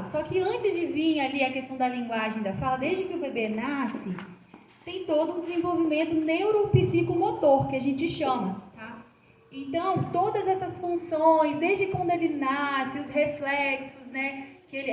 Só que antes de vir ali a questão da linguagem da fala, desde que o bebê nasce, tem todo um desenvolvimento neuropsicomotor, que a gente chama, tá? Então, todas essas funções, desde quando ele nasce, os reflexos, né? Que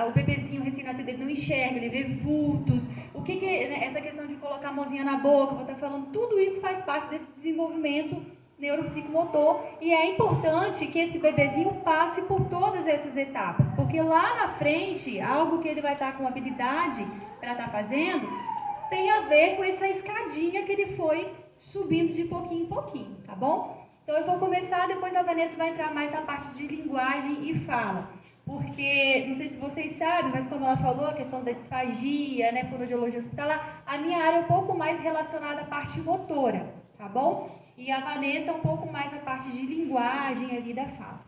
o bebezinho recém-nascido ele não enxerga, ele vê vultos. Né, essa questão de colocar a mãozinha na boca, vou estar falando, tudo isso faz parte desse desenvolvimento neuropsicomotor, e é importante que esse bebezinho passe por todas essas etapas, porque lá na frente, algo que ele vai estar com habilidade para estar fazendo, tem a ver com essa escadinha que ele foi subindo de pouquinho em pouquinho, tá bom? Então eu vou começar, depois a Vanessa vai entrar mais na parte de linguagem e fala, porque, não sei se vocês sabem, mas como ela falou, a questão da disfagia, né, fonoaudiologia hospitalar, a minha área é um pouco mais relacionada à parte motora, tá bom? E a Vanessa um pouco mais a parte de linguagem ali da fala.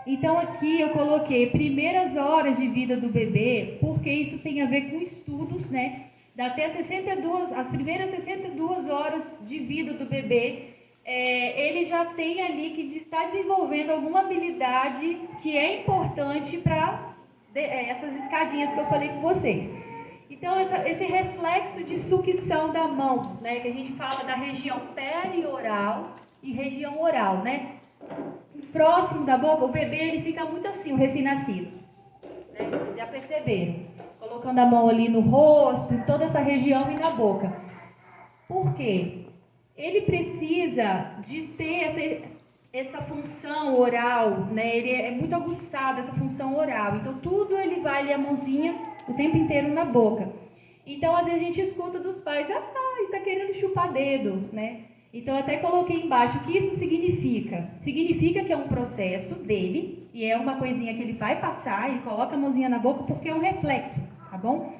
Então aqui eu coloquei primeiras horas de vida do bebê, porque isso tem a ver com estudos, né? Até as primeiras 62 horas de vida do bebê, ele já tem ali que está desenvolvendo alguma habilidade que é importante para essas escadinhas que eu falei com vocês. Então, esse reflexo de sucção da mão, né, que a gente fala da região perioral e região oral, né? Próximo da boca, o bebê ele fica muito assim, o recém-nascido. Né? Vocês já perceberam? Colocando a mão ali no rosto, em toda essa região e na boca. Por quê? Ele precisa de ter essa função oral, né? Ele é muito aguçado, essa função oral. Então, tudo ele vai ali, a mãozinha, o tempo inteiro na boca. Então, às vezes a gente escuta dos pais, ele tá querendo chupar dedo, né? Então, eu até coloquei embaixo o que isso significa. Significa que é um processo dele, e é uma coisinha que ele vai passar, ele coloca a mãozinha na boca porque é um reflexo, tá bom?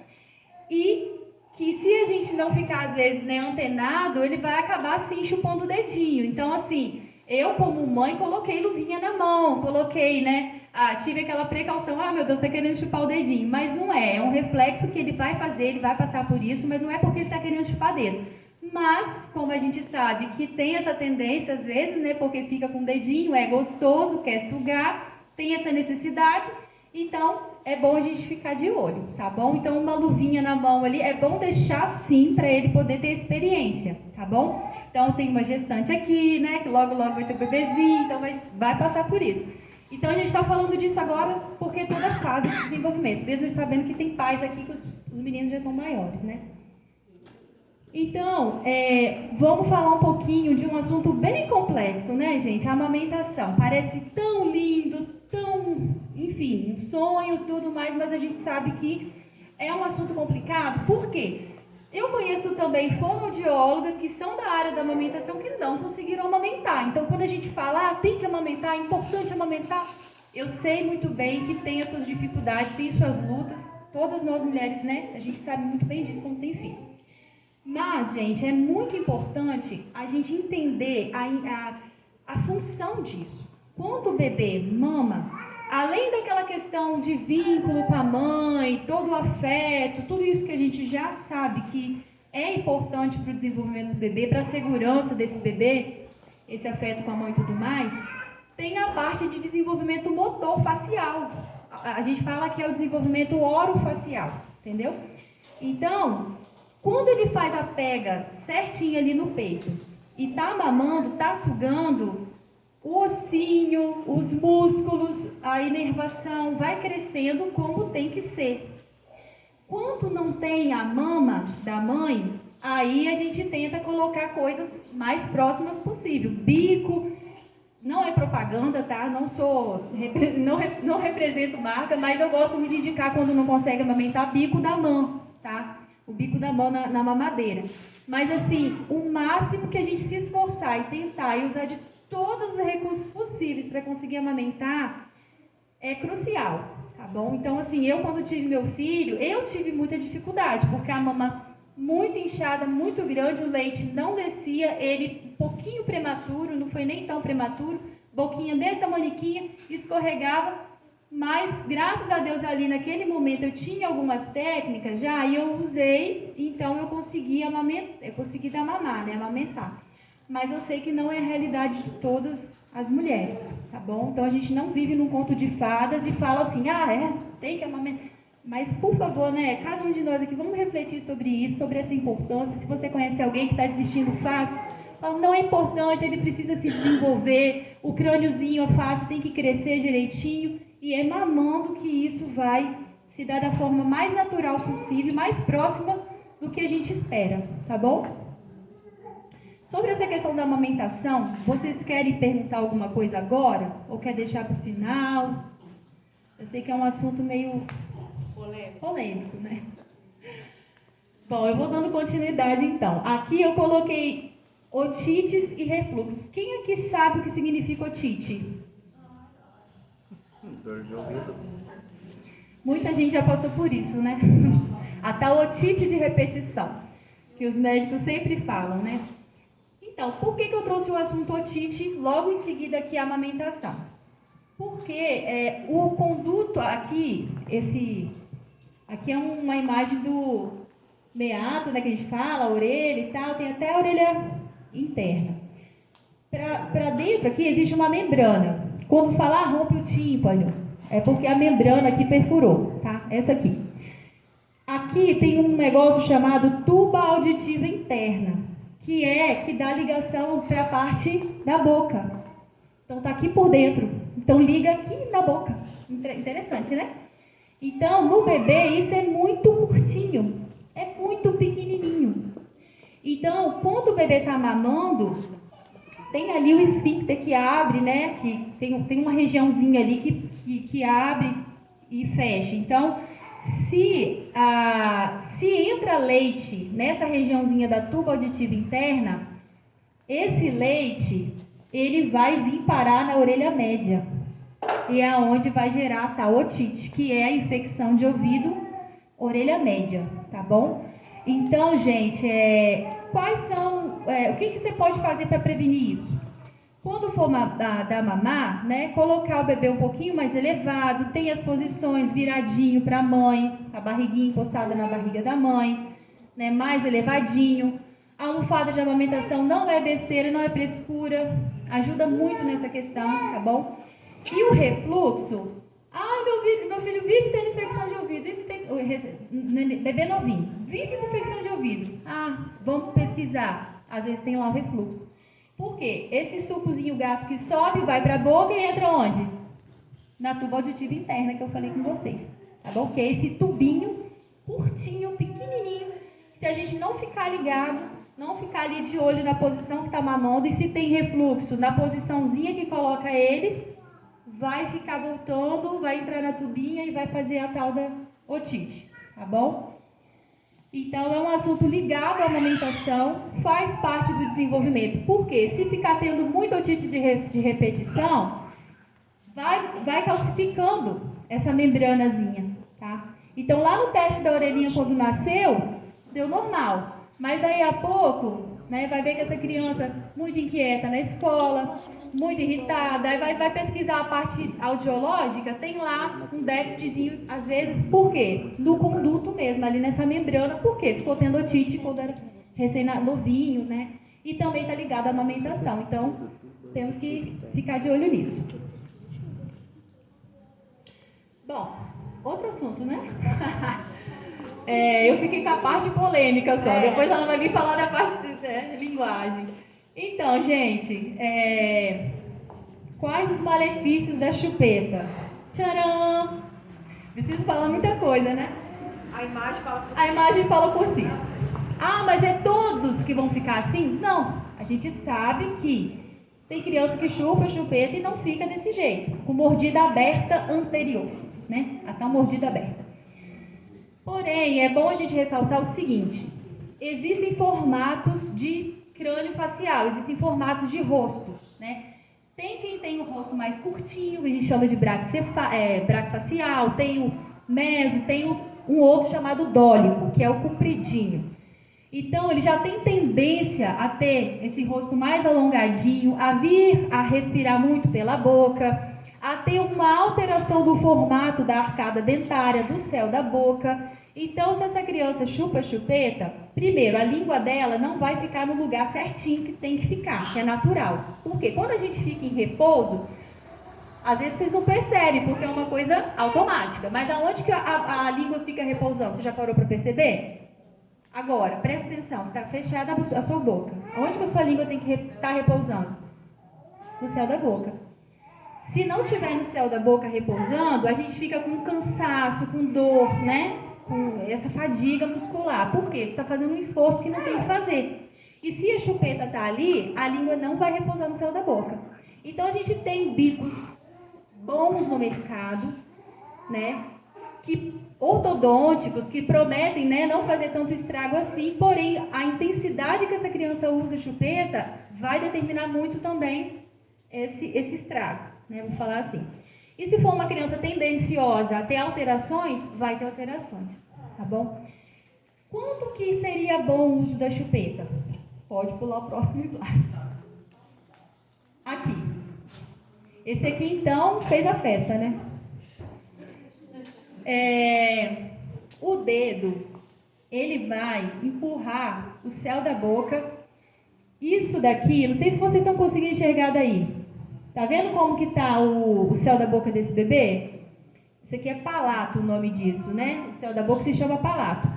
E que se a gente não ficar, às vezes, né, antenado, ele vai acabar, assim, chupando o dedinho. Então, assim, eu, como mãe, coloquei luvinha na mão, coloquei, né, tive aquela precaução, meu Deus, tá querendo chupar o dedinho. Mas não é um reflexo que ele vai fazer, ele vai passar por isso, mas não é porque ele tá querendo chupar dedo. Mas, como a gente sabe que tem essa tendência, às vezes, né, porque fica com o dedinho, é gostoso, quer sugar, tem essa necessidade, então é bom a gente ficar de olho, tá bom? Então, uma luvinha na mão ali, é bom deixar sim para ele poder ter experiência, tá bom? Então, tem uma gestante aqui, né, que logo vai ter um bebezinho, então vai passar por isso. Então, a gente está falando disso agora porque toda fase de desenvolvimento, mesmo sabendo que tem pais aqui que os meninos já estão maiores, né? Então, vamos falar um pouquinho de um assunto bem complexo, né, gente? A amamentação. Parece tão lindo, tão, enfim, um sonho, tudo mais, mas a gente sabe que é um assunto complicado. Por quê? Eu conheço também fonoaudiólogas que são da área da amamentação que não conseguiram amamentar. Então, quando a gente fala, tem que amamentar, é importante amamentar, eu sei muito bem que tem as suas dificuldades, tem suas lutas. Todas nós mulheres, né, a gente sabe muito bem disso quando tem filho. Mas, gente, é muito importante a gente entender a função disso. Quando o bebê mama, além daquela questão de vínculo com a mãe, todo o afeto, tudo isso que a gente já sabe que é importante para o desenvolvimento do bebê, para a segurança desse bebê, esse afeto com a mãe e tudo mais, tem a parte de desenvolvimento motor facial. A gente fala que é o desenvolvimento orofacial, entendeu? Então, quando ele faz a pega certinho ali no peito e tá mamando, tá sugando, o ossinho, os músculos, a inervação vai crescendo como tem que ser. Quando não tem a mama da mãe, aí a gente tenta colocar coisas mais próximas possível. Bico, não é propaganda, tá? Não represento marca, mas eu gosto muito de indicar quando não consegue amamentar, bico da mão, tá? O bico da mão na mamadeira. Mas assim, o máximo que a gente se esforçar e tentar e usar de todos os recursos possíveis para conseguir amamentar é crucial, tá bom? Então assim, eu quando tive meu filho, eu tive muita dificuldade, porque a mama muito inchada, muito grande, o leite não descia, ele um pouquinho prematuro, não foi nem tão prematuro, boquinha desse tamanhiquinha, escorregava. Mas, graças a Deus, ali naquele momento eu tinha algumas técnicas já e eu usei, então eu consegui dar mamar, né, amamentar. mas eu sei que não é a realidade de todas as mulheres, tá bom? Então a gente não vive num conto de fadas e fala assim, tem que amamentar. Mas, por favor, né, cada um de nós aqui, vamos refletir sobre isso, sobre essa importância. Se você conhece alguém que está desistindo fácil, fala, não é importante, ele precisa se desenvolver, o crâniozinho é fácil, tem que crescer direitinho, e é mamando que isso vai se dar da forma mais natural possível, mais próxima do que a gente espera, tá bom? Sobre essa questão da amamentação, vocês querem perguntar alguma coisa agora? Ou quer deixar para o final? Eu sei que é um assunto meio polêmico, né? Bom, eu vou dando continuidade então. Aqui eu coloquei otites e refluxos. Quem aqui sabe o que significa otite? Dor de ouvido. Muita gente já passou por isso, né? A tal otite de repetição, que os médicos sempre falam, né? Então, por que eu trouxe o assunto otite logo em seguida aqui a amamentação? Porque o conduto aqui, aqui é uma imagem do meato, né, que a gente fala, a orelha e tal, tem até a orelha interna. Para dentro aqui existe uma membrana. Quando falar rompe o tímpano, é porque a membrana aqui perfurou, tá? Essa aqui. Aqui tem um negócio chamado tuba auditiva interna, que dá ligação para a parte da boca. Então tá aqui por dentro. Então liga aqui na boca. Interessante, né? Então no bebê isso é muito curtinho, é muito pequenininho. Então quando o bebê está mamando, tem ali o esfíncter que abre, né? Que tem uma regiãozinha ali que abre e fecha. Então se entra leite nessa regiãozinha da tuba auditiva interna, esse leite ele vai vir parar na orelha média. E é onde vai gerar a tal otite, que é a infecção de ouvido, orelha média, tá bom? Então, gente, quais são, o que você pode fazer para prevenir isso? Quando for dar mamar, né, colocar o bebê um pouquinho mais elevado, tem as posições viradinho para a mãe, a barriguinha encostada na barriga da mãe, né, mais elevadinho. A almofada de amamentação não é besteira, não é frescura, ajuda muito nessa questão, tá bom? E o refluxo, meu filho vive tendo infecção de ouvido, bebê novinho, vive com infecção de ouvido. Vamos pesquisar, às vezes tem lá o refluxo. Por quê? Esse sucozinho gástrico que sobe, vai para a boca e entra onde? Na tuba auditiva interna que eu falei com vocês, tá bom? Que é esse tubinho curtinho, pequenininho, se a gente não ficar ligado, não ficar ali de olho na posição que está mamando, e se tem refluxo, na posiçãozinha que coloca eles, vai ficar voltando, vai entrar na tubinha e vai fazer a tal da otite, tá bom? Então, é um assunto ligado à amamentação, faz parte do desenvolvimento. Por quê? Se ficar tendo muita otite de repetição, vai calcificando essa membranazinha, tá? Então, lá no teste da orelhinha, quando nasceu, deu normal. Mas daí a pouco, né, vai ver que essa criança muito inquieta na escola, muito irritada, aí vai pesquisar a parte audiológica, tem lá um déficitzinho, às vezes, por quê? No conduto mesmo, ali nessa membrana, por quê? Ficou tendo otite quando era recém-novinho, né? E também está ligado à amamentação, então temos que ficar de olho nisso. Bom, outro assunto, né? Eu fiquei com a parte polêmica só, depois ela vai vir falar da parte de linguagem. Então, gente, quais os malefícios da chupeta? Tcharam! Preciso falar muita coisa, né? A imagem fala por si. Mas é todos que vão ficar assim? Não, a gente sabe que tem criança que chupa a chupeta e não fica desse jeito, com mordida aberta anterior, né? A tal mordida aberta. Porém, é bom a gente ressaltar o seguinte: existem formatos de crânio facial, existem formatos de rosto, né? Tem quem tem o rosto mais curtinho, que a gente chama de braquifacial, tem o meso, tem um outro chamado dólico, que é o compridinho. Então, ele já tem tendência a ter esse rosto mais alongadinho, a vir a respirar muito pela boca, a ter uma alteração do formato da arcada dentária, do céu da boca. Então, se essa criança chupa a chupeta, Primeiro, a língua dela não vai ficar no lugar certinho que tem que ficar, que é natural. Por quê? Quando a gente fica em repouso, às vezes vocês não percebem, porque é uma coisa automática. Mas aonde que a língua fica repousando? Você já parou para perceber? Agora, presta atenção, está fechada a sua boca. Onde que a sua língua tem que estar repousando? No céu da boca. Se não tiver no céu da boca repousando, a gente fica com cansaço, com dor, né? Com essa fadiga muscular. Por quê? Porque está fazendo um esforço que não tem que fazer. E se a chupeta está ali, a língua não vai repousar no céu da boca. Então a gente tem bicos bons no mercado, né? Ortodônticos, que prometem, né, não fazer tanto estrago assim, porém a intensidade que essa criança usa chupeta vai determinar muito também esse estrago, né? Vou falar assim. E se for uma criança tendenciosa a ter alterações, vai ter alterações, tá bom? Quanto que seria bom o uso da chupeta? Pode pular o próximo slide. Aqui. Esse aqui, então, fez a festa, né? O dedo, ele vai empurrar o céu da boca. Isso daqui, não sei se vocês estão conseguindo enxergar daí. Tá vendo como que tá o céu da boca desse bebê? Isso aqui é palato, o nome disso, né? O céu da boca se chama palato.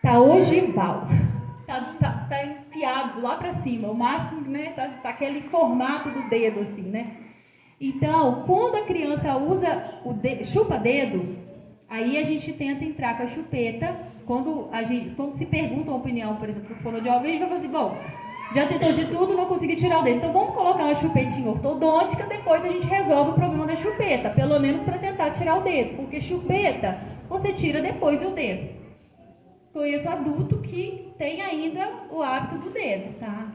Tá ogival. Tá enfiado lá pra cima, o máximo, né? Tá aquele formato do dedo, assim, né? Então, quando a criança usa chupa dedo, aí a gente tenta entrar com a chupeta. Quando se pergunta uma opinião, por exemplo, do fonoaudiólogo, a gente vai falar assim, bom, já tentou de tudo, não conseguiu tirar o dedo. Então vamos colocar uma chupetinha ortodôntica, depois a gente resolve o problema da chupeta, pelo menos para tentar tirar o dedo, porque chupeta você tira depois o dedo. Conheço adulto que tem ainda o hábito do dedo, tá?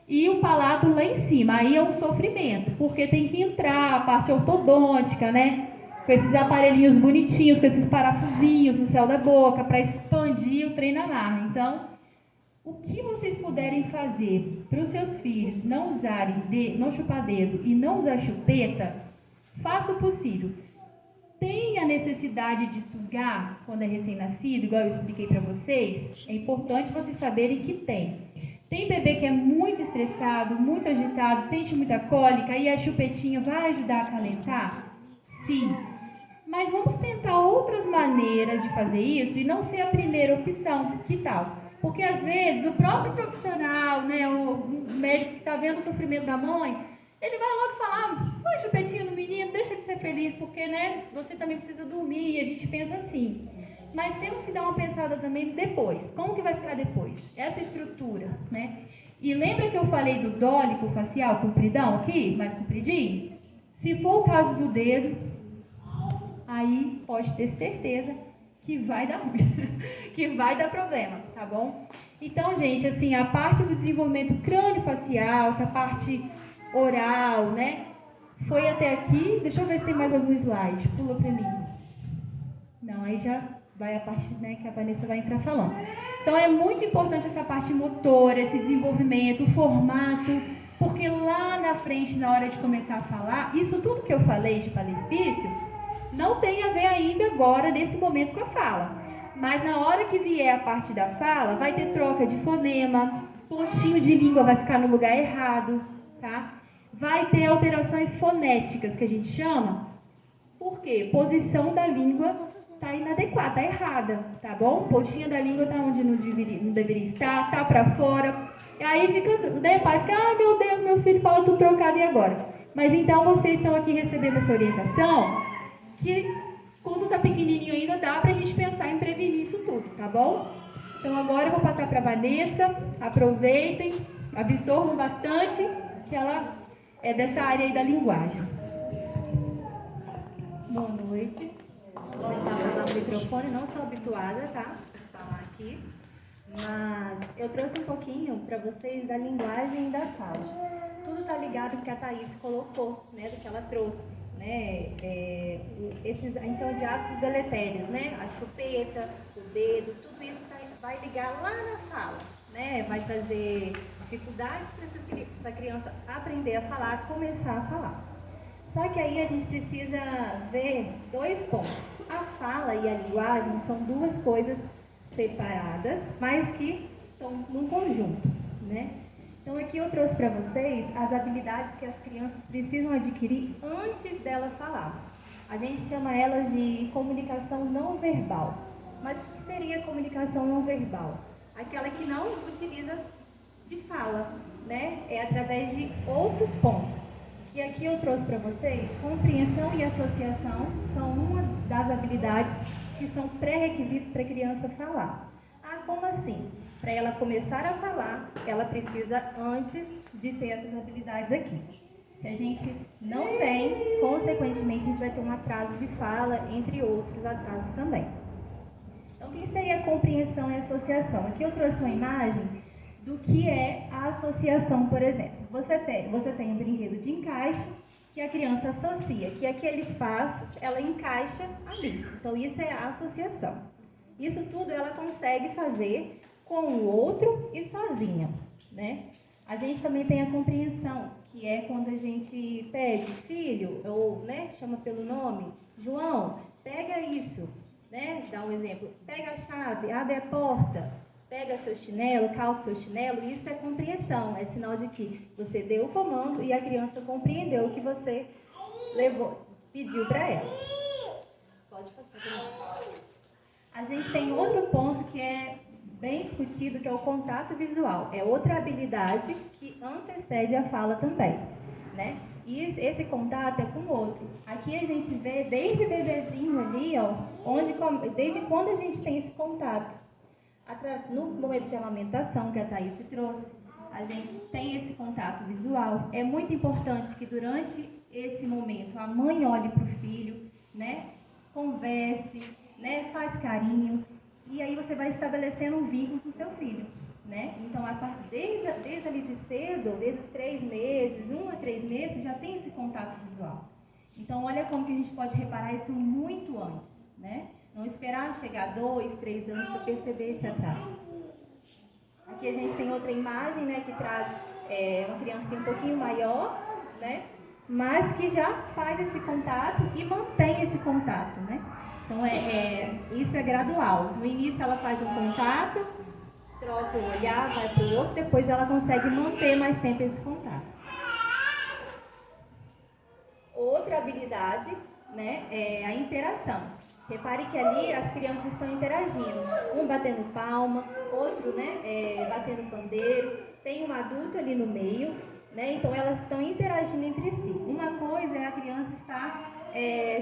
E o palato lá em cima, aí é um sofrimento, porque tem que entrar a parte ortodôntica, né? Com esses aparelhinhos bonitinhos, com esses parafusinhos no céu da boca, para expandir o trem na marra. Então, o que vocês puderem fazer para os seus filhos não usarem, não chupar dedo e não usar chupeta, faça o possível. Tem a necessidade de sugar quando é recém-nascido, igual eu expliquei para vocês? É importante vocês saberem que tem. Tem bebê que é muito estressado, muito agitado, sente muita cólica e a chupetinha vai ajudar a acalentar? Sim. Mas vamos tentar outras maneiras de fazer isso e não ser a primeira opção. Que tal? Porque às vezes o próprio profissional, né, o médico que está vendo o sofrimento da mãe, ele vai logo falar, põe chupetinha no menino, deixa ele ser feliz, porque, né, você também precisa dormir, e a gente pensa assim. Mas temos que dar uma pensada também depois. Como que vai ficar depois? Essa estrutura, né? E lembra que eu falei do dólico facial compridão aqui, mais compridinho? Se for o caso do dedo, aí pode ter certeza que vai dar ruim, que vai dar problema, tá bom? Então, gente, assim, a parte do desenvolvimento crânio-facial, essa parte oral, né? Foi até aqui. Deixa eu ver se tem mais algum slide. Pula pra mim. Não, aí já vai a parte, né, que a Vanessa vai entrar falando. Então, é muito importante essa parte motora, esse desenvolvimento, o formato, porque lá na frente, na hora de começar a falar, isso tudo que eu falei de palefício não tem a ver ainda agora, nesse momento, com a fala. Mas na hora que vier a parte da fala, vai ter troca de fonema, pontinho de língua vai ficar no lugar errado, tá? Vai ter alterações fonéticas, que a gente chama. Por quê? Posição da língua tá inadequada, tá errada, tá bom? Pontinha da língua tá onde não deveria estar, tá pra fora. E aí fica, né, pai fica, ah, meu Deus, meu filho fala tudo trocado, e agora? Mas então vocês estão aqui recebendo essa orientação, que quando tá pequenininho ainda dá pra gente pensar em prevenir isso tudo, tá bom? Então agora eu vou passar pra Vanessa, aproveitem, absorvam bastante, que ela é dessa área aí da linguagem. Boa noite. Vou tentar falar no microfone, não sou habituada, tá? Falar aqui. Mas eu trouxe um pouquinho para vocês da linguagem e da fala. Tudo tá ligado com o que a Thaís colocou, né? Do que ela trouxe, né? A gente chama de hábitos deletérios, né? A chupeta, o dedo, tudo isso vai ligar lá na fala, né? Vai trazer dificuldades para essa criança aprender a falar, começar a falar. Só que aí a gente precisa ver dois pontos. A fala e a linguagem são duas coisas separadas, mas que estão num conjunto, né? Então aqui eu trouxe para vocês as habilidades que as crianças precisam adquirir antes dela falar. A gente chama elas de comunicação não verbal. Mas o que seria comunicação não verbal? Aquela que não utiliza de fala, né? É através de outros pontos. E aqui eu trouxe para vocês, compreensão e associação são uma das habilidades que são pré-requisitos para a criança falar. Ah, como assim? Para ela começar a falar, ela precisa antes de ter essas habilidades aqui. Se a gente não tem, consequentemente, a gente vai ter um atraso de fala, entre outros atrasos também. Então, o que seria compreensão e associação? Aqui eu trouxe uma imagem do que é a associação, por exemplo. Você tem um brinquedo de encaixe que a criança associa, que aquele espaço ela encaixa ali. Então, isso é a associação. Isso tudo ela consegue fazer com o outro e sozinha, né? A gente também tem a compreensão, que é quando a gente pede, filho, ou né, chama pelo nome, João, pega isso, né? Dá um exemplo, pega a chave, abre a porta, pega seu chinelo, calça seu chinelo, isso é compreensão, é sinal de que você deu o comando e a criança compreendeu o que você pediu para ela. Pode passar. A gente tem outro ponto que é bem discutido, que é o contato visual. É outra habilidade que antecede a fala também, né? E esse contato é com o outro. Aqui a gente vê desde bebezinho ali, ó, desde quando a gente tem esse contato. No momento de amamentação que a Thaís trouxe, a gente tem esse contato visual. É muito importante que durante esse momento a mãe olhe para o filho, né? Converse, né? Faz carinho. E aí você vai estabelecendo um vínculo com o seu filho, né? Então, desde ali de cedo, desde os 3 meses, 1 a 3 meses, já tem esse contato visual. Então, olha como que a gente pode reparar isso muito antes, né? Não esperar chegar 2, 3 anos para perceber esse atraso. Aqui a gente tem outra imagem, né, que traz uma criancinha um pouquinho maior, né? Mas que já faz esse contato e mantém esse contato, né? Então, isso é gradual. No início, ela faz um contato, troca o olhar, vai para o outro, depois ela consegue manter mais tempo esse contato. Outra habilidade, né, é a interação. Repare que ali as crianças estão interagindo. Um batendo palma, outro, né, batendo pandeiro. Tem um adulto ali no meio, né? Então, elas estão interagindo entre si. Uma coisa é a criança estar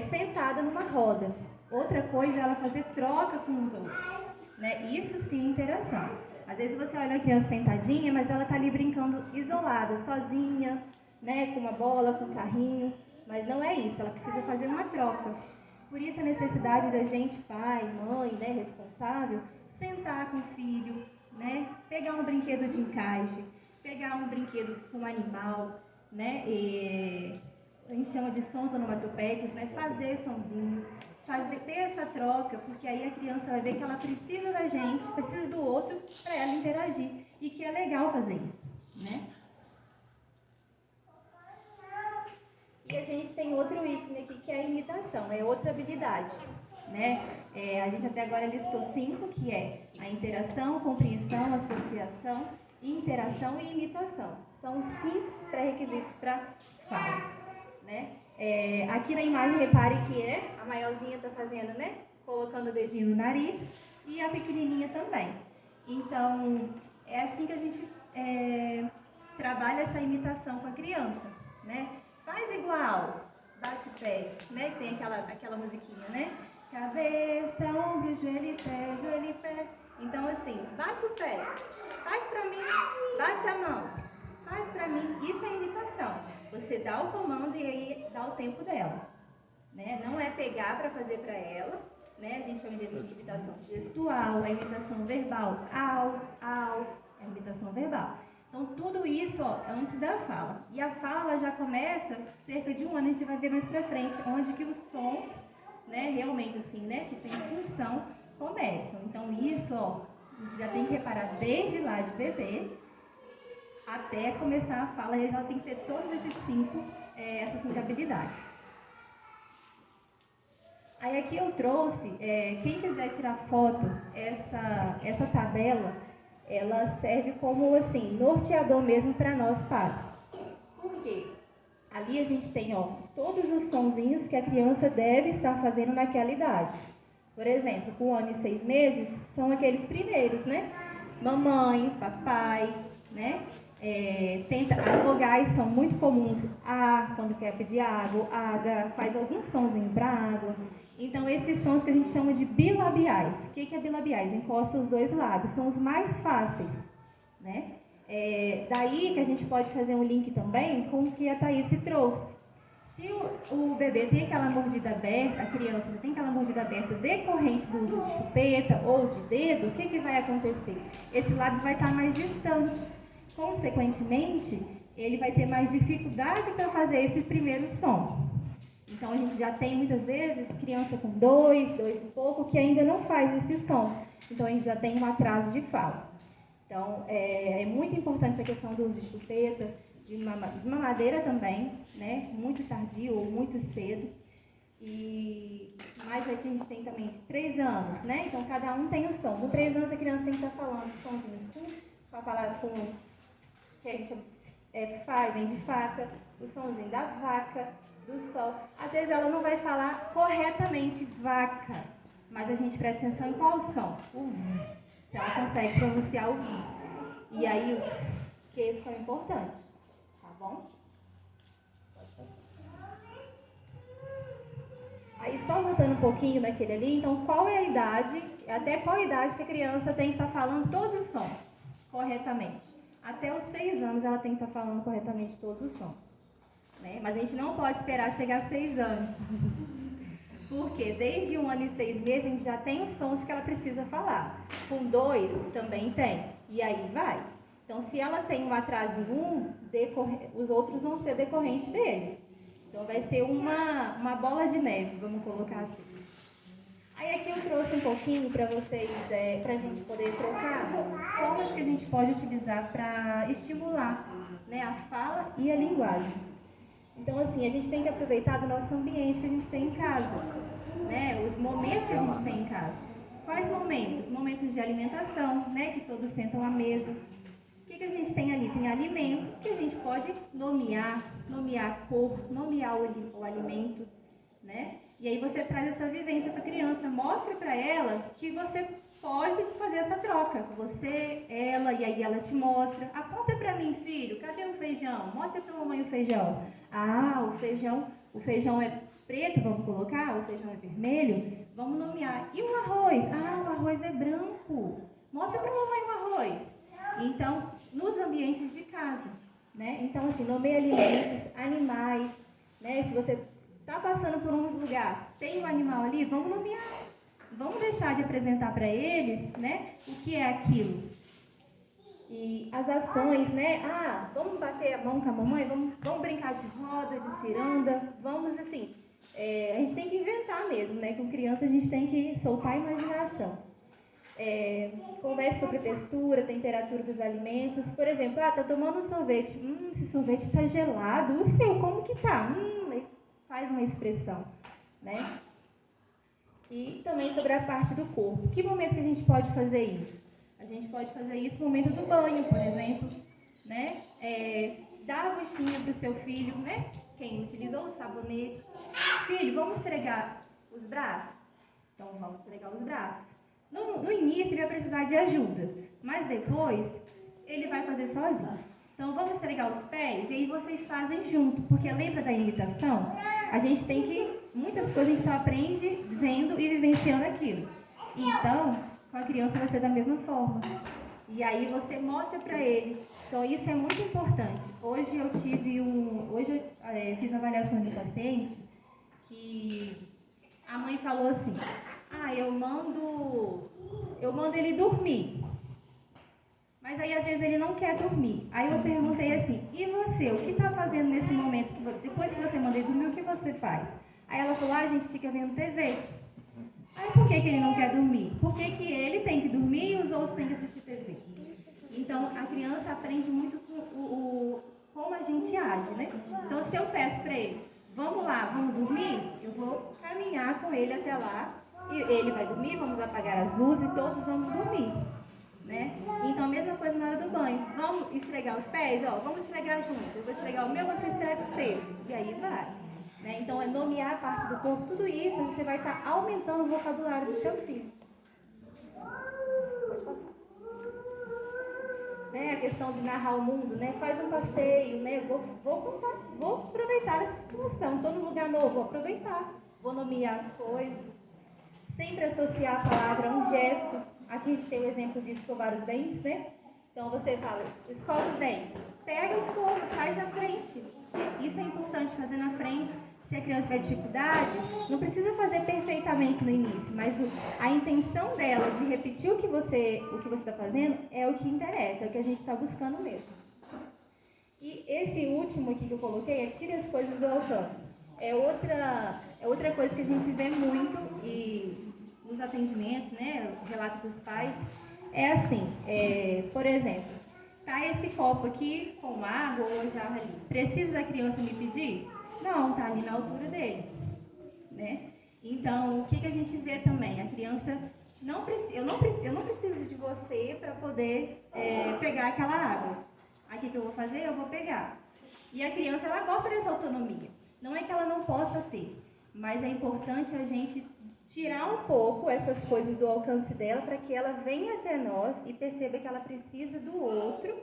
sentada numa roda. Outra coisa é ela fazer troca com os outros, né? Isso sim, interação. Às vezes você olha a criança sentadinha, mas ela está ali brincando isolada, sozinha, né? Com uma bola, com um carrinho. Mas não é isso, ela precisa fazer uma troca. Por isso a necessidade da gente, pai, mãe, né, responsável, sentar com o filho, né? Pegar um brinquedo de encaixe, pegar um brinquedo com um animal, né? A gente chama de sons onomatopeicos, né? Fazer sonzinhos. Ter essa troca, porque aí a criança vai ver que ela precisa da gente, precisa do outro para ela interagir. E que é legal fazer isso, né? E a gente tem outro ícone aqui, que é a imitação, é outra habilidade, né? A gente até agora listou 5, que é a interação, compreensão, associação, interação e imitação. São 5 pré-requisitos para fala, né? Aqui na imagem, repare que a maiorzinha está fazendo, né? Colocando o dedinho no nariz e a pequenininha também. Então, é assim que a gente trabalha essa imitação com a criança, né? Faz igual, bate o pé, né? Tem aquela musiquinha, né? Cabeça, ombro, joelho e pé. Então, assim, bate o pé, faz pra mim, bate a mão, faz pra mim. Isso é imitação. Você dá o comando e aí dá o tempo dela, né? Não é pegar para fazer para ela, né? A gente chama de imitação gestual, a imitação verbal, é a imitação verbal. Então, tudo isso, ó, antes da fala. E a fala já começa cerca de 1 ano, a gente vai ver mais pra frente, onde que os sons, né, realmente assim, né, que tem função, começam. Então, isso, ó, a gente já tem que reparar desde lá de bebê, até começar a fala, ela tem que ter todos essas 5 habilidades. Aí Aí aqui eu trouxe, quem quiser tirar foto, essa tabela, ela serve como assim, norteador mesmo para nós pais. Por quê? Ali a gente tem todos os sonzinhos que a criança deve estar fazendo naquela idade. Por exemplo, com 1 ano e 6 meses, são aqueles primeiros, né? Mamãe, papai, né? As vogais são muito comuns. A, quando quer pedir água, H, faz algum sonzinho para água. Então, esses sons que a gente chama de bilabiais. O que é bilabiais? Encosta os 2 lábios. São os mais fáceis, né? Daí que a gente pode fazer um link também com o que a Thaís trouxe. Se o bebê tem aquela mordida aberta, a criança tem aquela mordida aberta decorrente do uso de chupeta ou de dedo, o que vai acontecer? Esse lábio vai estar mais distante. Consequentemente, ele vai ter mais dificuldade para fazer esse primeiro som. Então, a gente já tem, muitas vezes, criança com 2 e pouco, que ainda não faz esse som. Então, a gente já tem um atraso de fala. Então, é muito importante essa questão do uso de chupeta, de mamadeira também, né? Muito tardio ou muito cedo. Mas aqui a gente tem também 3 anos, né? Então, cada um tem o som. Com 3 anos, a criança tem que estar falando sonzinhos com a palavra que a gente chama vem de faca, o sonzinho da vaca, do sol. Às vezes ela não vai falar corretamente vaca, mas a gente presta atenção em qual som? O V. Se ela consegue pronunciar o V. E aí o V, que esse são importantes. Tá bom? Pode passar. Aí só voltando um pouquinho daquele ali, então qual é a idade, até qual idade que a criança tem que estar falando todos os sons corretamente? Até os 6 anos ela tem que estar falando corretamente todos os sons. Né? Mas a gente não pode esperar chegar a 6 anos. Porque desde 1 ano e 6 meses a gente já tem os sons que ela precisa falar. Com 2 também tem. E aí vai. Então, se ela tem um atraso em um, os outros vão ser decorrentes deles. Então, vai ser uma bola de neve, vamos colocar assim. Aí aqui eu trouxe um pouquinho para vocês, para a gente poder trocar formas que a gente pode utilizar para estimular, né, a fala e a linguagem. Então, assim, a gente tem que aproveitar do nosso ambiente que a gente tem em casa, né, os momentos que a gente tem em casa. Quais momentos? Momentos de alimentação, né, que todos sentam à mesa. O que a gente tem ali? Tem alimento que a gente pode nomear a cor, nomear o alimento, né? E aí você traz essa vivência para a criança, mostra para ela que você pode fazer essa troca. Você, ela, e aí ela te mostra. Aponta para mim, filho, cadê o feijão? Mostra para a mamãe o feijão. Ah, o feijão é preto, vamos colocar? O feijão é vermelho? Vamos nomear. E o arroz? Ah, o arroz é branco. Mostra para a mamãe o arroz. Então, nos ambientes de casa, né? Então, assim, nomeia alimentos, animais, né? Se você está passando por um lugar, tem um animal ali, vamos nomear. Vamos deixar de apresentar para eles, né, o que é aquilo. E as ações, né? Ah, vamos bater a mão com a mamãe, vamos brincar de roda, de ciranda, vamos assim. A gente tem que inventar mesmo, né? Com criança a gente tem que soltar a imaginação. Converse sobre textura, temperatura dos alimentos. Por exemplo, tá tomando um sorvete. Esse sorvete está gelado. O seu, como que tá? Faz uma expressão, né? E também sobre a parte do corpo. Que momento que a gente pode fazer isso? A gente pode fazer isso no momento do banho, por exemplo, né? Dar a buchinha para o seu filho, né? Quem utilizou o sabonete. Filho, vamos esfregar os braços? Então, vamos esfregar os braços. No início, ele vai precisar de ajuda, mas depois, ele vai fazer sozinho. Então, vamos esfregar os pés e aí vocês fazem junto, porque lembra da imitação? A gente tem que, muitas coisas a gente só aprende vendo e vivenciando aquilo. Então, com a criança vai ser da mesma forma. E aí você mostra para ele. Então, isso é muito importante. Hoje eu fiz uma avaliação de paciente que a mãe falou assim: eu mando ele dormir. Mas aí, às vezes, ele não quer dormir. Aí eu perguntei assim: e você, o que está fazendo nesse momento? Depois que você manda ele dormir, o que você faz? Aí ela falou: a gente fica vendo TV. Aí por que ele não quer dormir? Por que ele tem que dormir e os outros têm que assistir TV? Então, a criança aprende muito com como a gente age, né? Então, se eu peço para ele: vamos lá, vamos dormir? Eu vou caminhar com ele até lá, e ele vai dormir, vamos apagar as luzes e todos vamos dormir. Né? Então, a mesma coisa na hora do banho. Vamos esfregar os pés? Ó, vamos esfregar juntos. Eu vou esfregar o meu, você esfrega o seu. E aí vai. Né? Então, é nomear a parte do corpo. Tudo isso, você vai estar aumentando o vocabulário do seu filho. Pode passar. Né? A questão de narrar o mundo, né? Faz um passeio, né? Vou contar, vou aproveitar essa situação. Estou num lugar novo, vou aproveitar. Vou nomear as coisas. Sempre associar a palavra a um gesto. Aqui a gente tem o exemplo de escovar os dentes, né? Então você fala, escova os dentes. Pega a escova, faz na frente. Isso é importante fazer na frente. Se a criança tiver dificuldade, não precisa fazer perfeitamente no início, mas a intenção dela de repetir o que você está fazendo é o que interessa, é o que a gente está buscando mesmo. E esse último aqui que eu coloquei é tire as coisas do alcance. É outra coisa que a gente vê muito e nos atendimentos, né, o relato dos pais, é assim, por exemplo, tá esse copo aqui com água ou a jarra ali, precisa da criança me pedir? Não, tá ali na altura dele, né? Então, o que a gente vê também? A criança não precisa, eu não preciso de você para poder pegar aquela água. Aqui que eu vou fazer, eu vou pegar. E a criança, ela gosta dessa autonomia. Não é que ela não possa ter, mas é importante a gente tirar um pouco essas coisas do alcance dela para que ela venha até nós e perceba que ela precisa do outro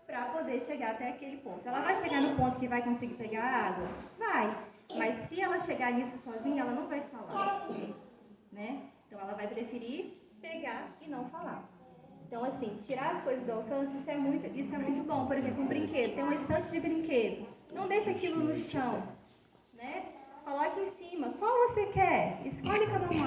para poder chegar até aquele ponto. Ela vai chegar no ponto que vai conseguir pegar a água? Vai. Mas se ela chegar nisso sozinha, ela não vai falar. Né? Então, ela vai preferir pegar e não falar. Então, assim, tirar as coisas do alcance, isso é muito bom. Por exemplo, um brinquedo. Tem uma estante de brinquedo. Não deixa aquilo no chão. Né? Coloque em cima. Qual você quer? Escolhe com a mamãe.